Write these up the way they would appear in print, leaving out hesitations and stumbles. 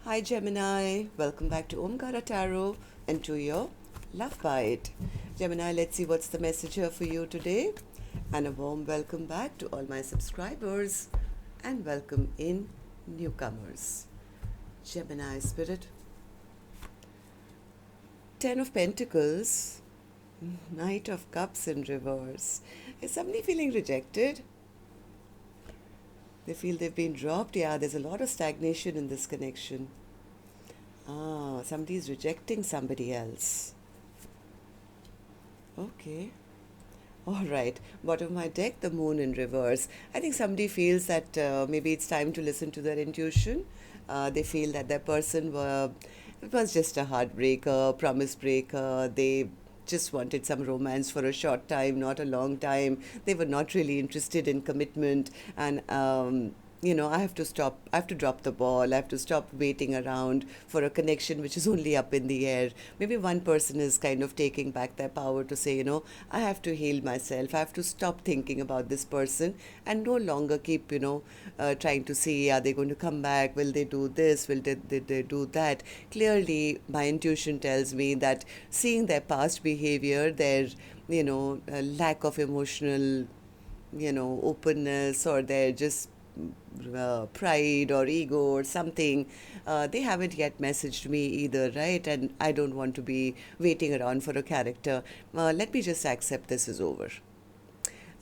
Hi Gemini, welcome back to Omkaratarot and to your Love Bite. Gemini, let's see what's the message here for you today. And a warm welcome back to all my subscribers and welcome in newcomers. Gemini Spirit. Ten of Pentacles, Knight of Cups in reverse. Is somebody feeling rejected? They feel they've been dropped. Yeah, there's a lot of stagnation in this connection. Somebody's rejecting somebody else. Okay. All right. Bottom of my deck, the moon in reverse. I think somebody feels that maybe it's time to listen to their intuition. They feel that their person it was just a heartbreaker, promise breaker. They just wanted some romance for a short time, not a long time. They were not really interested in commitment. And I have to stop. I have to drop the ball. I have to stop waiting around for a connection which is only up in the air. Maybe one person is kind of taking back their power to say, I have to heal myself. I have to stop thinking about this person and no longer keep, trying to see, are they going to come back? Will they do this? Will they do that? Clearly, my intuition tells me that seeing their past behavior, their, lack of emotional, openness, or their just pride or ego or something, they haven't yet messaged me either, right? And I don't want to be waiting around for a character. Let me just accept this is over.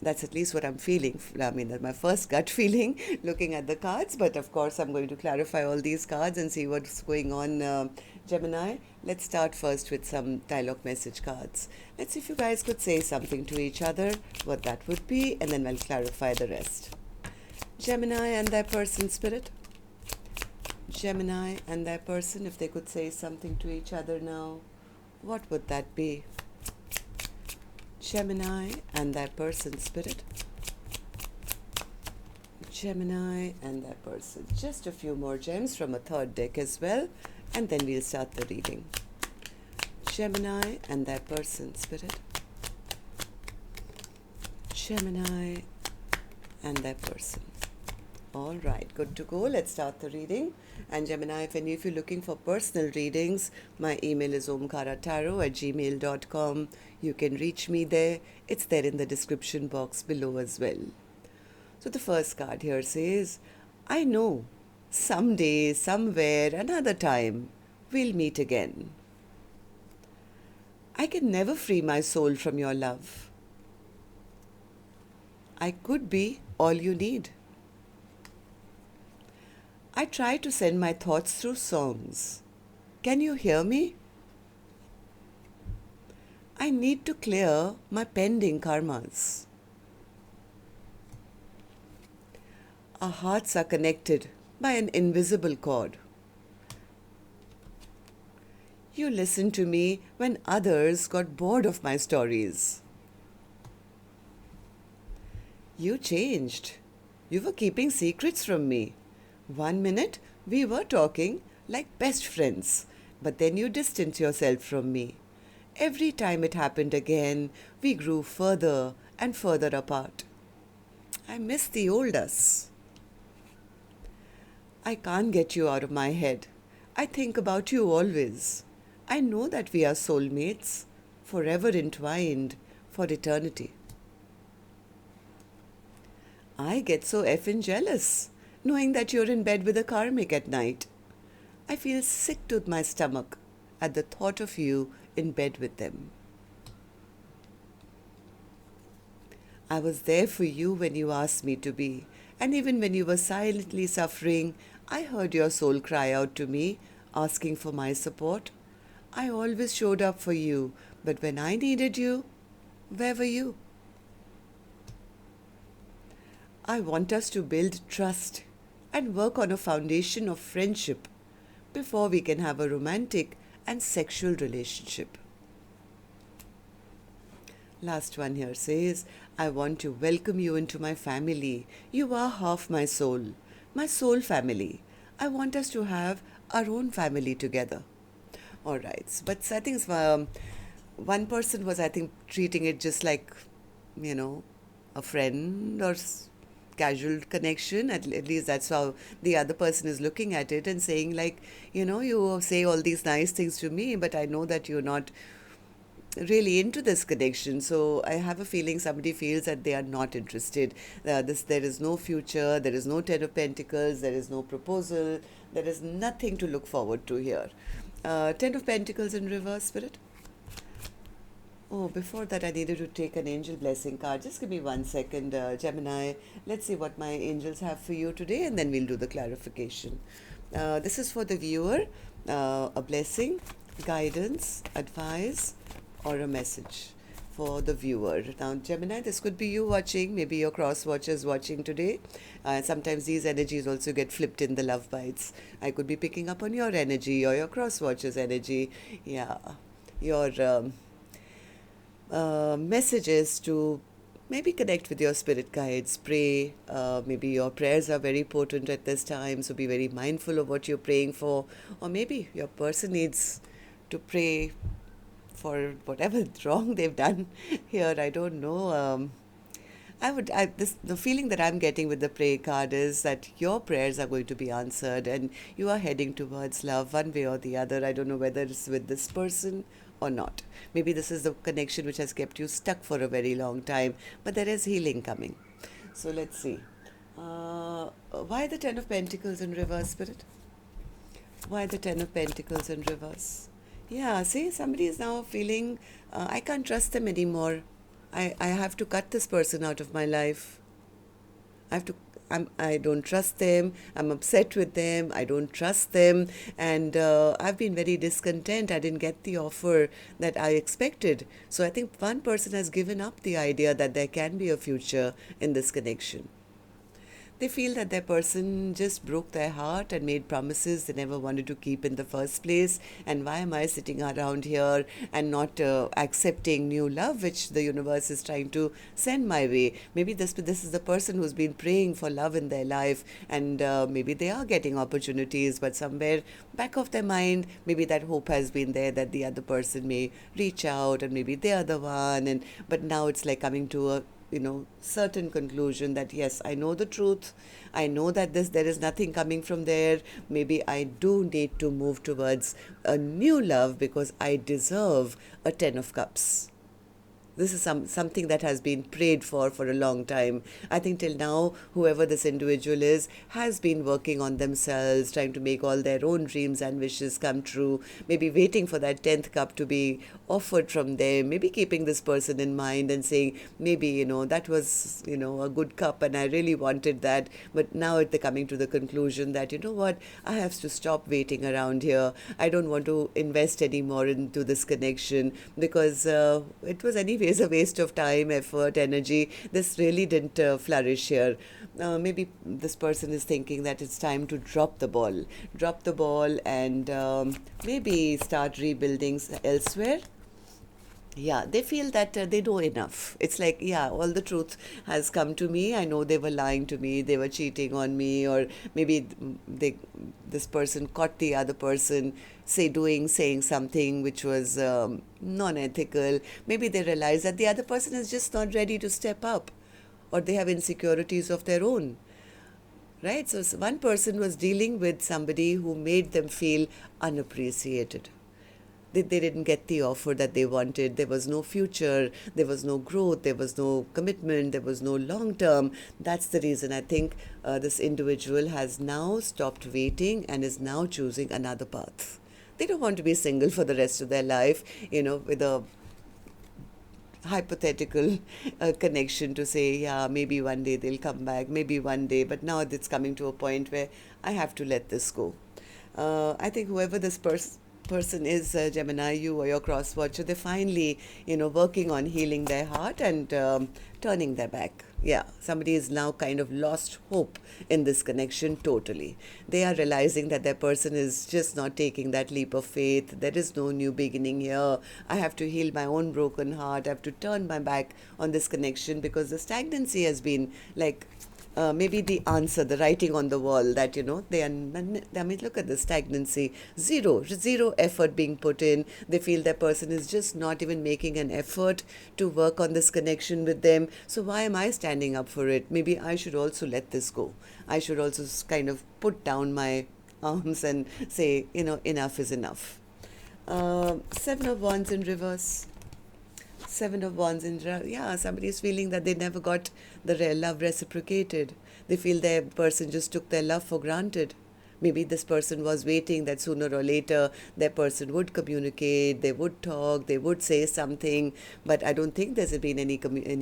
That's at least what I'm feeling. I mean, that's my first gut feeling looking at the cards, but of course I'm going to clarify all these cards and see what's going on, Gemini. Let's start first with some dialogue message cards. Let's see if you guys could say something to each other, what that would be, and then I'll clarify the rest. Gemini and their person, Spirit. Gemini and their person, if they could say something to each other now, what would that be? Gemini and their person, Spirit. Gemini and their person. Just a few more gems from a third deck as well, and then we'll start the reading. Gemini and their person, Spirit. Gemini and their person. All right, good to go. Let's start the reading. And Gemini, if you're looking for personal readings, my email is omkaratarot@gmail.com. You can reach me there. It's there in the description box below as well. So the first card here says, I know someday, somewhere, another time, we'll meet again. I can never free my soul from your love. I could be all you need. I try to send my thoughts through songs. Can you hear me? I need to clear my pending karmas. Our hearts are connected by an invisible cord. You listened to me when others got bored of my stories. You changed. You were keeping secrets from me. 1 minute, we were talking like best friends, but then you distanced yourself from me. Every time it happened again, we grew further and further apart. I miss the old us. I can't get you out of my head. I think about you always. I know that we are soulmates, forever entwined for eternity. I get so effing jealous knowing that you're in bed with a karmic at night. I feel sick to my stomach at the thought of you in bed with them. I was there for you when you asked me to be, and even when you were silently suffering, I heard your soul cry out to me, asking for my support. I always showed up for you, but when I needed you, where were you? I want us to build trust and work on a foundation of friendship before we can have a romantic and sexual relationship. Last one here says, I want to welcome you into my family. You are half my soul family. I want us to have our own family together. All right, but I think one person was, treating it just like, a friend or casual connection. At least that's how the other person is looking at it and saying like, you say all these nice things to me, but I know that you're not really into this connection. So I have a feeling somebody feels that they are not interested. There is no future, there is no Ten of Pentacles, there is no proposal, there is nothing to look forward to here. Ten of Pentacles in reverse, Spirit. Oh, before that, I needed to take an angel blessing card. Just give me 1 second, Gemini. Let's see what my angels have for you today, and then we'll do the clarification. This is for the viewer, a blessing, guidance, advice, or a message for the viewer. Now, Gemini, this could be you watching, maybe your cross watchers watching today. Sometimes these energies also get flipped in the love bites. I could be picking up on your energy or your cross watchers energy. Yeah, your messages to maybe connect with your spirit guides, pray. Maybe your prayers are very potent at this time, so be very mindful of what you're praying for. Or maybe your person needs to pray for whatever wrong they've done here. I don't know. The feeling that I'm getting with the pray card is that your prayers are going to be answered and you are heading towards love one way or the other. I don't know whether it's with this person or not. Maybe this is the connection which has kept you stuck for a very long time, but there is healing coming. So let's see. Why the Ten of Pentacles in reverse, Spirit? Why the Ten of Pentacles in reverse? Yeah, see, somebody is now feeling, I can't trust them anymore. I have to cut this person out of my life. I don't trust them. I'm upset with them. I don't trust them. And I've been very discontent. I didn't get the offer that I expected. So I think one person has given up the idea that there can be a future in this connection. They feel that their person just broke their heart and made promises they never wanted to keep in the first place. And why am I sitting around here and not accepting new love, which the universe is trying to send my way? Maybe this is the person who's been praying for love in their life, and maybe they are getting opportunities, but somewhere back of their mind, maybe that hope has been there that the other person may reach out and maybe they are the one. But now it's like coming to a certain conclusion that yes, I know the truth. I know that there is nothing coming from there. Maybe I do need to move towards a new love because I deserve a Ten of Cups. This is something that has been prayed for a long time. I think till now, whoever this individual is has been working on themselves, trying to make all their own dreams and wishes come true, maybe waiting for that 10th cup to be offered from them, maybe keeping this person in mind and saying, maybe, that was, a good cup and I really wanted that. But now they're coming to the conclusion that, what, I have to stop waiting around here. I don't want to invest any more into this connection because it was anyways a waste of time, effort, energy. This really didn't flourish here. Maybe this person is thinking that it's time to drop the ball and maybe start rebuilding elsewhere. Yeah, they feel that they know enough. It's like, yeah, all the truth has come to me. I know they were lying to me, they were cheating on me, or maybe this person caught the other person saying something which was non-ethical. Maybe they realize that the other person is just not ready to step up, or they have insecurities of their own. Right? So one person was dealing with somebody who made them feel unappreciated. They didn't get the offer that they wanted. There was no future, there was no growth, there was no commitment, there was no long term. That's the reason I think this individual has now stopped waiting and is now choosing another path. They don't want to be single for the rest of their life, with a hypothetical connection to say, yeah, maybe one day they'll come back, maybe one day, but now it's coming to a point where I have to let this go. I think whoever this person is, Gemini, you or your cross watcher, they're finally, working on healing their heart and turning their back. Yeah, somebody is now kind of lost hope in this connection totally. They are realizing that their person is just not taking that leap of faith. There is no new beginning here. I have to heal my own broken heart. I have to turn my back on this connection because the stagnancy has been like maybe the answer, the writing on the wall that, they are, I mean, look at the stagnancy, zero effort being put in. They feel that person is just not even making an effort to work on this connection with them. So why am I standing up for it? Maybe I should also let this go. I should also kind of put down my arms and say, enough is enough. Seven of Wands in reverse. Seven of Wands in, yeah, somebody is feeling that they never got the love reciprocated. They feel their person just took their love for granted. Maybe this person was waiting that sooner or later their person would communicate, they would talk, they would say something, but I don't think there's been any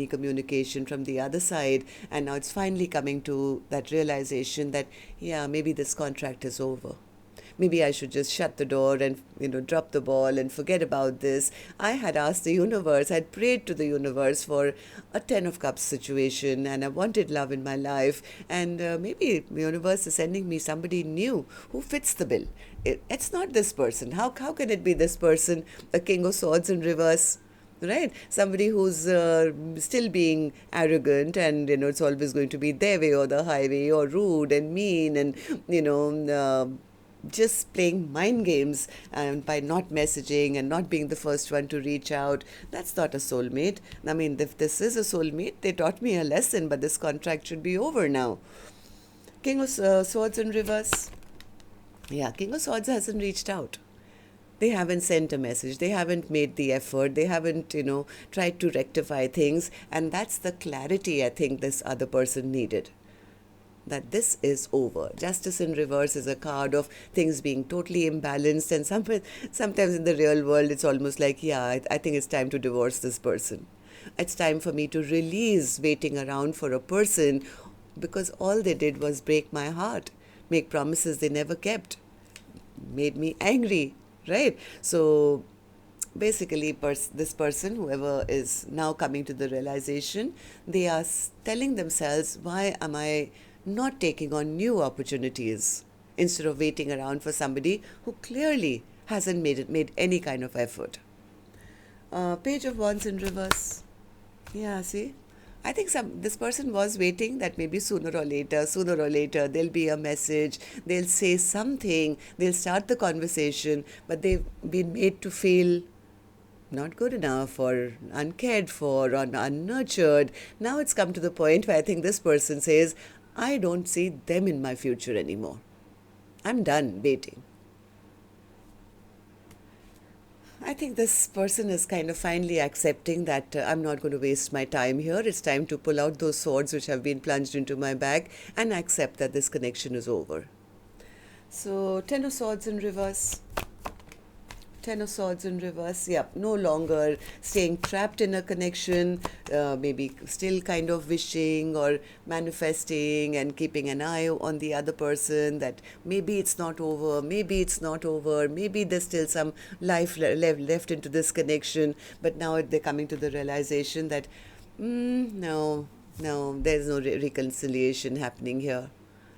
communication from the other side, and now it's finally coming to that realization that, yeah, maybe this contract is over. Maybe I should just shut the door and, drop the ball and forget about this. I had asked the universe, I'd prayed to the universe for a 10 of Cups situation, and I wanted love in my life. And maybe the universe is sending me somebody new who fits the bill. It's not this person. How can it be this person? A King of Swords in reverse. Right? Somebody who's still being arrogant, and, it's always going to be their way or the highway, or rude and mean, and, just playing mind games, and by not messaging and not being the first one to reach out. That's not a soulmate. I mean, if this is a soulmate, they taught me a lesson, but this contract should be over now. King of Swords in reverse. Yeah, King of Swords hasn't reached out. They haven't sent a message. They haven't made the effort. They haven't, tried to rectify things. And that's the clarity I think this other person needed. That this is over. Justice in reverse is a card of things being totally imbalanced, and sometimes in the real world it's almost like, yeah, I think it's time to divorce this person. It's time for me to release waiting around for a person, because all they did was break my heart, make promises they never kept, made me angry, right? So basically, this person, whoever is now coming to the realization, they are telling themselves, why am I not taking on new opportunities instead of waiting around for somebody who clearly hasn't made any kind of effort. Page of Wands in reverse. Yeah, see, I think this person was waiting that maybe sooner or later there'll be a message, they'll say something, they'll start the conversation, but they've been made to feel not good enough, or uncared for, or unnurtured. Now it's come to the point where I think this person says, I don't see them in my future anymore. I'm done waiting. I think this person is kind of finally accepting that I'm not going to waste my time here. It's time to pull out those swords which have been plunged into my bag and accept that this connection is over. So, Ten of Swords in reverse. Ten of Swords in reverse. Yeah, no longer staying trapped in a connection, maybe still kind of wishing or manifesting and keeping an eye on the other person, that maybe it's not over, maybe there's still some life left into this connection. But now they're coming to the realization that, no, there's no reconciliation happening here.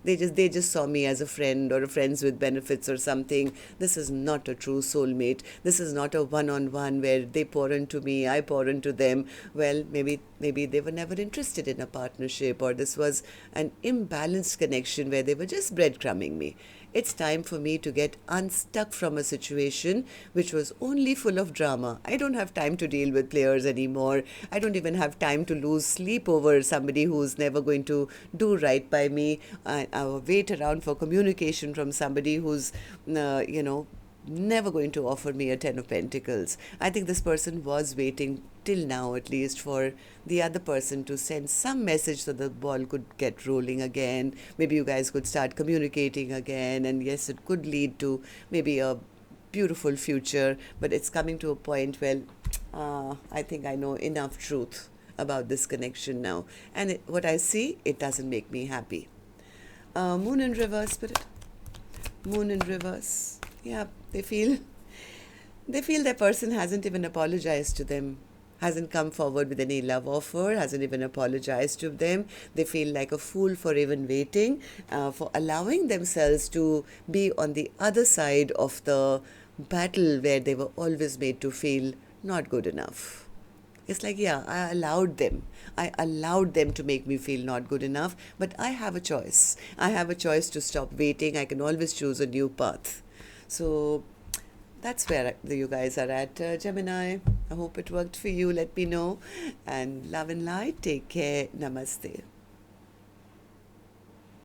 They just saw me as a friend, or a friends with benefits or something. This is not a true soulmate. This is not a one-on-one where they pour into me, I pour into them. Well, maybe they were never interested in a partnership, or this was an imbalanced connection where they were just breadcrumbing me. It's time for me to get unstuck from a situation which was only full of drama. I don't have time to deal with players anymore. I don't even have time to lose sleep over somebody who's never going to do right by me. I'll wait around for communication from somebody who's, never going to offer me a Ten of Pentacles. I think this person was waiting, till now at least, for the other person to send some message so the ball could get rolling again. Maybe you guys could start communicating again, and yes, it could lead to maybe a beautiful future. But it's coming to a point where I think I know enough truth about this connection now, and what I see, it doesn't make me happy. Moon in reverse, Spirit. Moon in reverse. Yeah, they feel their person hasn't even apologized to them, hasn't come forward with any love offer, hasn't even apologized to them. They feel like a fool for even waiting, for allowing themselves to be on the other side of the battle where they were always made to feel not good enough. It's like, yeah, I allowed them to make me feel not good enough, but I have a choice. I have a choice to stop waiting. I can always choose a new path. So that's where you guys are at, Gemini. I hope it worked for you. Let me know. And love and light. Take care. Namaste.